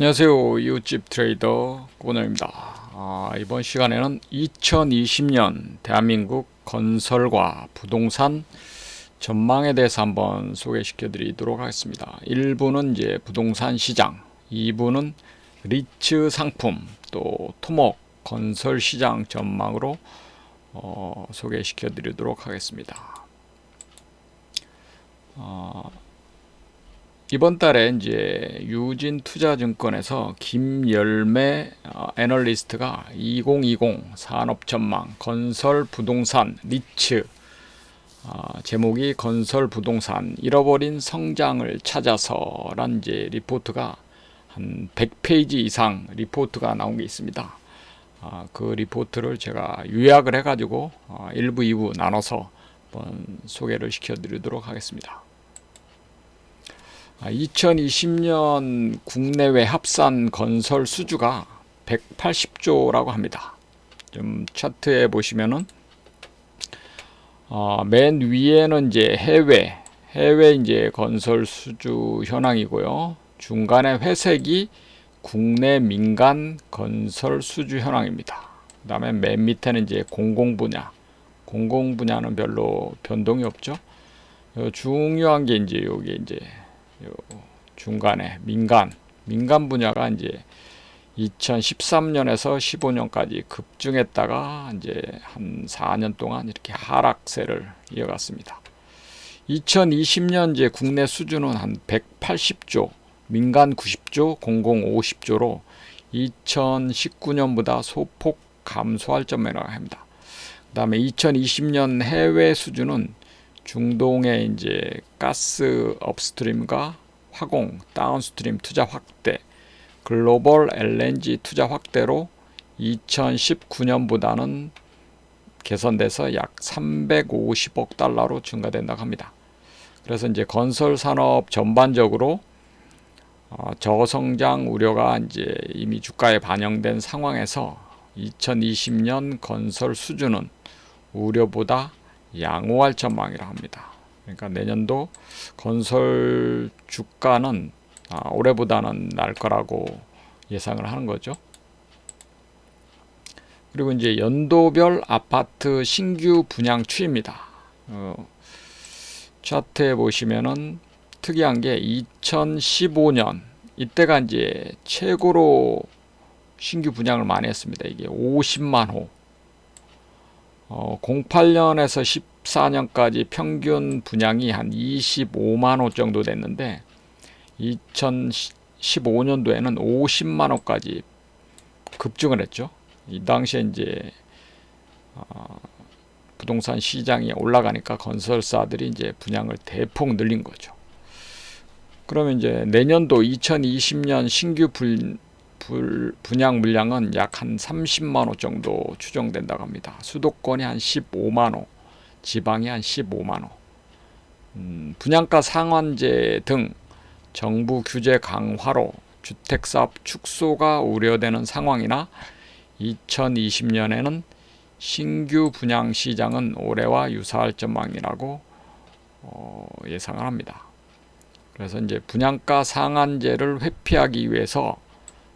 안녕하세요. 이웃집 트레이더 고노입니다. 이번 시간에는 2020년 대한민국 건설과 부동산 전망에 대해서 한번 소개시켜 드리도록 하겠습니다. 1부는 이제 부동산 시장, 2부는 리츠 상품, 또 토목 건설 시장 전망으로 소개시켜 드리도록 하겠습니다. 이번 달에 이제 유진투자증권에서 김열매 애널리스트가 2020 산업전망 건설 부동산 리츠, 제목이 건설 부동산 잃어버린 성장을 찾아서란 이제 리포트가 한 100페이지 이상 리포트가 나온 게 있습니다. 그 리포트를 제가 요약을 해가지고 1부, 2부 나눠서 한번 소개를 시켜드리도록 하겠습니다. 2020년 국내외 합산 건설 수주가 180조라고 합니다. 좀 차트에 보시면은 맨 위에는 이제 해외 이제 건설 수주 현황이고요. 중간에 회색이 국내 민간 건설 수주 현황입니다. 그다음에 맨 밑에는 이제 공공 분야는 별로 변동이 없죠. 중요한 게 이제 요게 이제 요 중간에 민간 분야가 이제 2013년에서 15년까지 급증했다가 이제 한 4년 동안 이렇게 하락세를 이어갔습니다. 2020년 이제 국내 수주는 한 180조, 민간 90조, 공공 50조로 2019년보다 소폭 감소할 점이라고 합니다. 그다음에 2020년 해외 수주는 중동의 이제 가스 업스트림과 화공 다운스트림 투자 확대, 글로벌 LNG 투자 확대로 2019년보다는 개선돼서 약 350억 달러로 증가된다고 합니다. 그래서 이제 건설 산업 전반적으로 저성장 우려가 이제 이미 주가에 반영된 상황에서 2020년 건설 수주는 우려보다 양호할 전망이라 합니다. 그러니까 내년도 건설 주가는 올해보다는 날 거라고 예상을 하는 거죠. 그리고 이제 연도별 아파트 신규 분양 추이입니다. 차트에 보시면은 특이한 게 2015년 이때가 이제 최고로 신규 분양을 많이 했습니다. 이게 50만 호. 08년에서 14년까지 평균 분양이 한 25만 호 정도 됐는데 2015년도에는 50만 호까지 급증을 했죠. 이 당시에 이제 부동산 시장이 올라가니까 건설사들이 이제 분양을 대폭 늘린 거죠. 그러면 이제 내년도 2020년 신규 분양 물량은 약 한 30만 호 정도 추정된다고 합니다. 수도권이 한 15만 호, 지방이 한 15만 호. 분양가 상한제 등 정부 규제 강화로 주택사업 축소가 우려되는 상황이나 2020년에는 신규 분양 시장은 올해와 유사할 전망이라고 예상을 합니다. 그래서 이제 분양가 상한제를 회피하기 위해서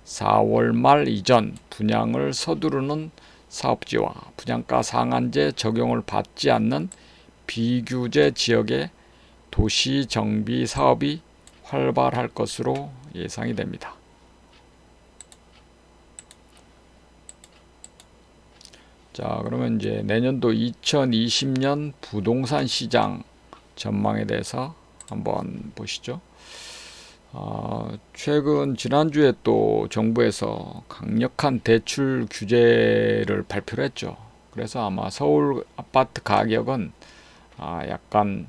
4월 말 이전 분양을 서두르는 사업지와 분양가 상한제 적용을 받지 않는 비규제 지역의 도시 정비 사업이 활발할 것으로 예상이 됩니다. 자, 그러면 이제 내년도 2020년 부동산 시장 전망에 대해서 한번 보시죠. 최근 지난주에 또 정부에서 강력한 대출 규제를 발표를 했죠. 그래서 아마 서울 아파트 가격은 약간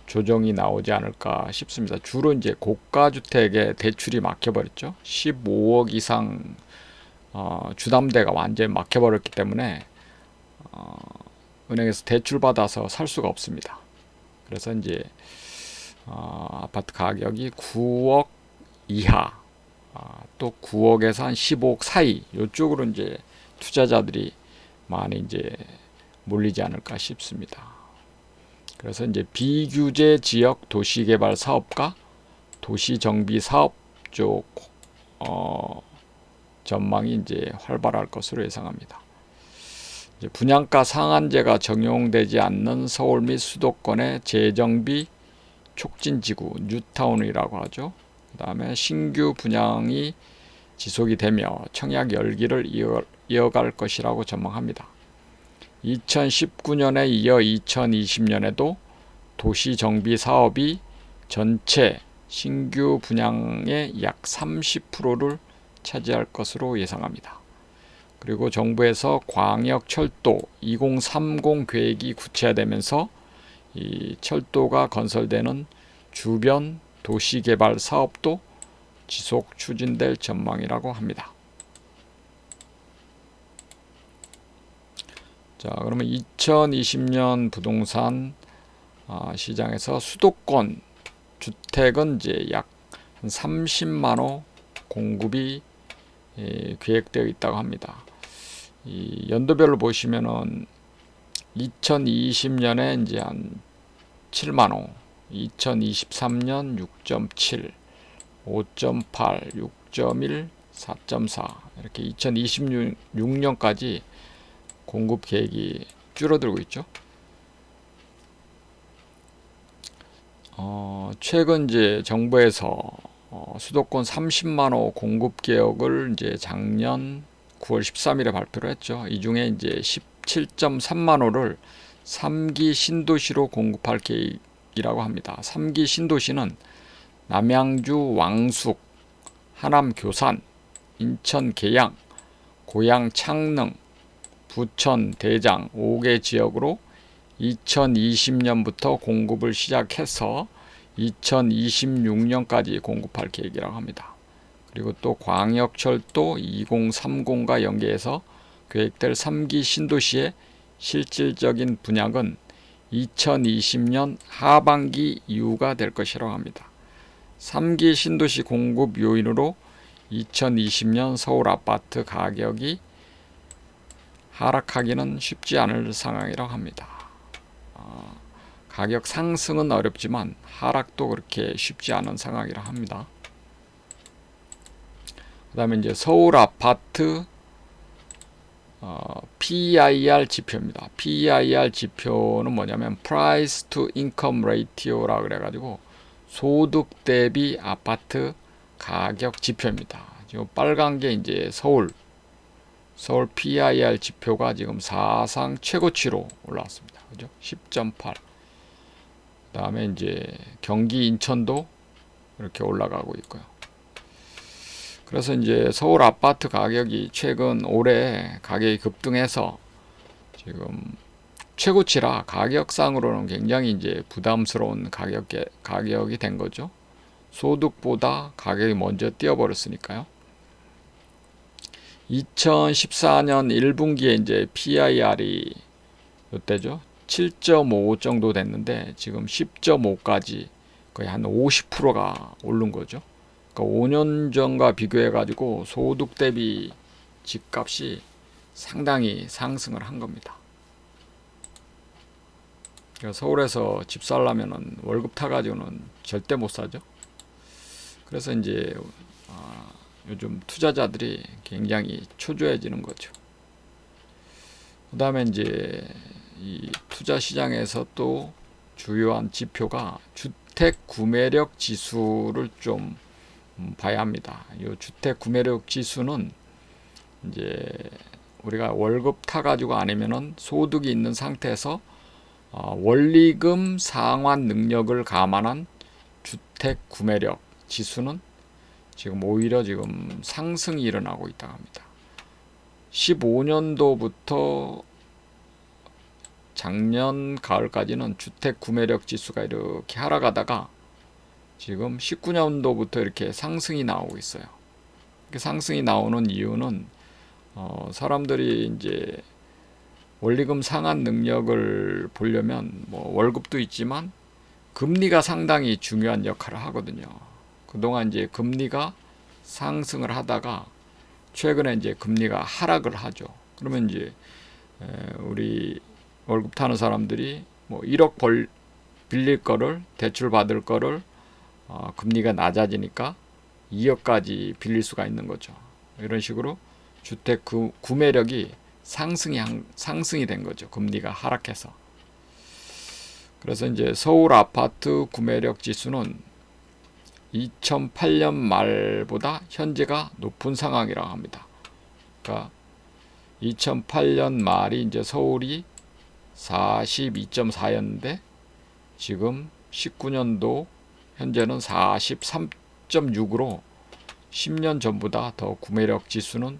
조정이 나오지 않을까 싶습니다. 주로 이제 고가 주택에 대출이 막혀버렸죠. 15억 이상 주담대가 완전히 막혀버렸기 때문에 은행에서 대출 받아서 살 수가 없습니다. 그래서 이제 아파트 가격이 9억 이하, 또 9억에서 한 15억 사이 이쪽으로 이제 투자자들이 많이 이제 몰리지 않을까 싶습니다. 그래서 이제 비규제 지역 도시개발 사업과 도시정비 사업 쪽 전망이 이제 활발할 것으로 예상합니다. 이제 분양가 상한제가 적용되지 않는 서울 및 수도권의 재정비 촉진지구 뉴타운이라고 하죠. 그 다음에 신규 분양이 지속이 되며 청약 열기를 이어갈 것이라고 전망합니다. 2019년에 이어 2020년에도 도시 정비 사업이 전체 신규 분양의 약 30%를 차지할 것으로 예상합니다. 그리고 정부에서 광역철도 2030 계획이 구체화되면서 이 철도가 건설되는 주변 도시개발 사업도 지속 추진될 전망이라고 합니다. 자, 그러면 2020년 부동산 시장에서 수도권 주택은 이제 약 30만 호 공급이 계획되어 있다고 합니다. 이 연도별로 보시면은 2020년에 이제 한 7만 호, 2023년 6.7, 5.8, 6.1, 4.4 이렇게 2026년까지 공급 계획이 줄어들고 있죠. 최근 이제 정부에서 수도권 30만 호 공급 계획을 이제 작년 9월 13일에 발표를 했죠. 이 중에 이제 17.3만 호를 3기 신도시로 공급할 계획이라고 합니다. 3기 신도시는 남양주 왕숙, 하남 교산, 인천 계양, 고양 창릉, 부천 대장 5개 지역으로 2020년부터 공급을 시작해서 2026년까지 공급할 계획이라고 합니다. 그리고 또 광역철도 2030과 연계해서 계획될 3기 신도시의 실질적인 분양은 2020년 하반기 이후가 될 것이라고 합니다. 3기 신도시 공급 요인으로 2020년 서울 아파트 가격이 하락하기는 쉽지 않을 상황이라고 합니다. 가격 상승은 어렵지만 하락도 그렇게 쉽지 않은 상황이라 합니다. 그 다음에 이제 서울 아파트 PEIR 지표입니다. PEIR 지표는 뭐냐면 Price to Income Ratio라 그래가지고 소득 대비 아파트 가격 지표입니다. 지금 빨간 게 이제 서울 PEIR 지표가 지금 사상 최고치로 올라왔습니다. 그죠? 10.8. 그 다음에 이제 경기 인천도 이렇게 올라가고 있고요. 그래서 이제 서울 아파트 가격이 최근 올해 가격이 급등해서 지금 최고치라 가격상으로는 굉장히 이제 부담스러운 가격이 된 거죠. 소득보다 가격이 먼저 뛰어버렸으니까요. 2014년 1분기에 이제 PIR이 이때죠. 7.5 정도 됐는데 지금 10.5까지 거의 한 50%가 오른 거죠. 그러니까 5년 전과 비교해 가지고 소득 대비 집값이 상당히 상승을 한 겁니다. 그러니까 서울에서 집 살려면은 월급 타가지고는 절대 못 사죠. 그래서 이제 요즘 투자자들이 굉장히 초조해지는 거죠. 그 다음에 이제 이 투자 시장에서 또 주요한 지표가 주택 구매력 지수를 좀 봐야 합니다. 이 주택 구매력 지수는 이제 우리가 월급 타가지고 아니면은 소득이 있는 상태에서 원리금 상환 능력을 감안한 주택 구매력 지수는 지금 오히려 지금 상승이 일어나고 있다고 합니다. 15년도부터 작년 가을까지는 주택 구매력 지수가 이렇게 하락하다가 지금 19년도부터 이렇게 상승이 나오고 있어요. 이렇게 상승이 나오는 이유는 사람들이 이제 원리금 상환 능력을 보려면 뭐 월급도 있지만 금리가 상당히 중요한 역할을 하거든요. 그동안 이제 금리가 상승을 하다가 최근에 이제 금리가 하락을 하죠. 그러면 이제 우리 월급 타는 사람들이 뭐 1억 빌릴 거를 대출 받을 거를 금리가 낮아지니까 2억까지 빌릴 수가 있는 거죠. 이런 식으로 주택 구매력이 상승이 된 거죠. 금리가 하락해서. 그래서 이제 서울 아파트 구매력 지수는 2008년 말보다 현재가 높은 상황이라고 합니다. 그러니까 2008년 말이 이제 서울이 42.4였는데 지금 19년도 현재는 43.6으로 10년 전보다 더 구매력 지수는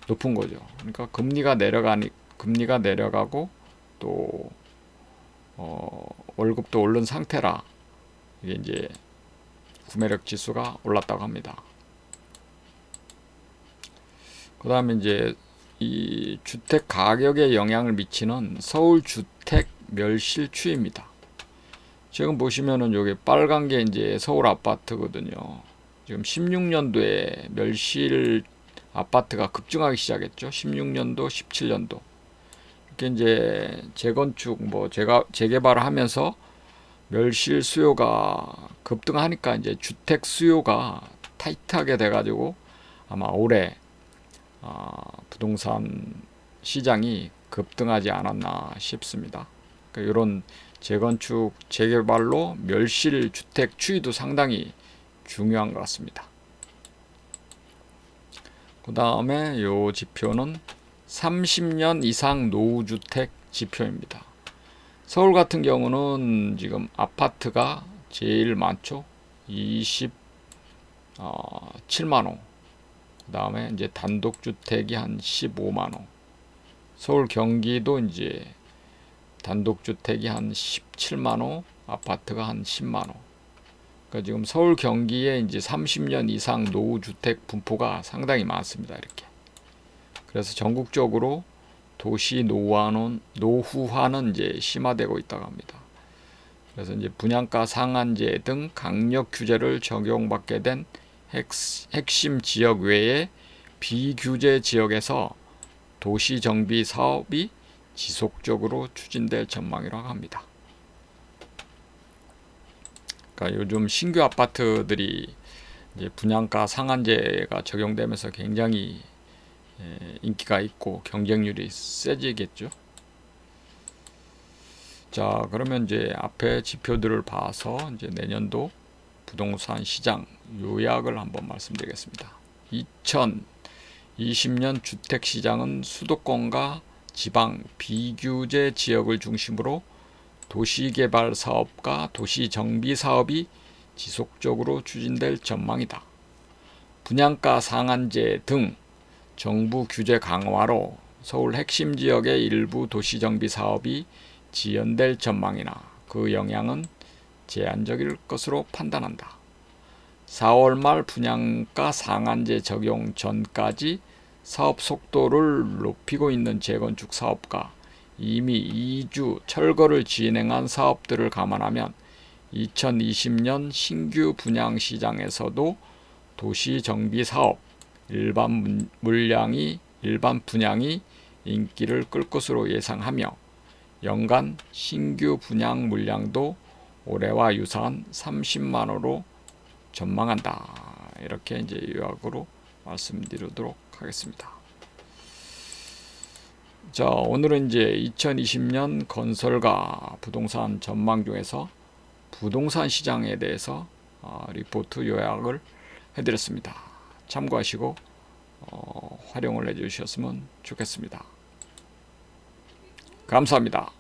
높은 거죠. 그러니까 금리가 내려가고 또 월급도 오른 상태라 이게 이제 구매력 지수가 올랐다고 합니다. 그 다음에 이제 이 주택 가격에 영향을 미치는 서울 주택 멸실 추이입니다. 지금 보시면은 여기 빨간 게 이제 서울 아파트거든요. 지금 16년도에 멸실 아파트가 급증하기 시작했죠. 16년도, 17년도. 이렇게 이제 재건축, 재개발을 하면서 멸실 수요가 급등하니까 이제 주택 수요가 타이트하게 돼가지고 아마 올해 부동산 시장이 급등하지 않았나 싶습니다. 그러니까 이런 재건축, 재개발로 멸실 주택 추이도 상당히 중요한 것 같습니다. 그 다음에 이 지표는 30년 이상 노후주택 지표입니다. 서울 같은 경우는 지금 아파트가 제일 많죠. 27만호. 그 다음에 이제 단독주택이 한 15만호. 서울 경기도 이제 단독주택이 한 17만호, 아파트가 한 10만호. 그러니까 지금 서울 경기에 이제 30년 이상 노후주택 분포가 상당히 많습니다. 이렇게. 그래서 전국적으로 도시 노후화는 이제 심화되고 있다고 합니다. 그래서 이제 분양가 상한제 등 강력 규제를 적용받게 된 핵심 지역 외에 비규제 지역에서 도시 정비 사업이 지속적으로 추진될 전망이라고 합니다. 그러니까 요즘 신규 아파트들이 이제 분양가 상한제가 적용되면서 굉장히 인기가 있고 경쟁률이 세지겠죠. 자, 그러면 이제 앞에 지표들을 봐서 이제 내년도 부동산 시장 요약을 한번 말씀드리겠습니다. 2020년 주택 시장은 수도권과 지방 비규제 지역을 중심으로 도시개발 사업과 도시정비 사업이 지속적으로 추진될 전망이다. 분양가 상한제 등 정부 규제 강화로 서울 핵심 지역의 일부 도시정비 사업이 지연될 전망이나 그 영향은 제한적일 것으로 판단한다. 4월 말 분양가 상한제 적용 전까지 사업 속도를 높이고 있는 재건축 사업과 이미 2주 철거를 진행한 사업들을 감안하면 2020년 신규 분양 시장에서도 도시 정비 사업, 일반 분양이 인기를 끌 것으로 예상하며 연간 신규 분양 물량도 올해와 유사한 30만 호로 전망한다. 이렇게 이제 요약으로 말씀드리도록 하겠습니다. 자, 오늘은 이제 2020년 건설가 부동산 전망 중에서 부동산 시장에 대해서 리포트 요약을 해드렸습니다. 참고하시고 활용을 해주셨으면 좋겠습니다. 감사합니다.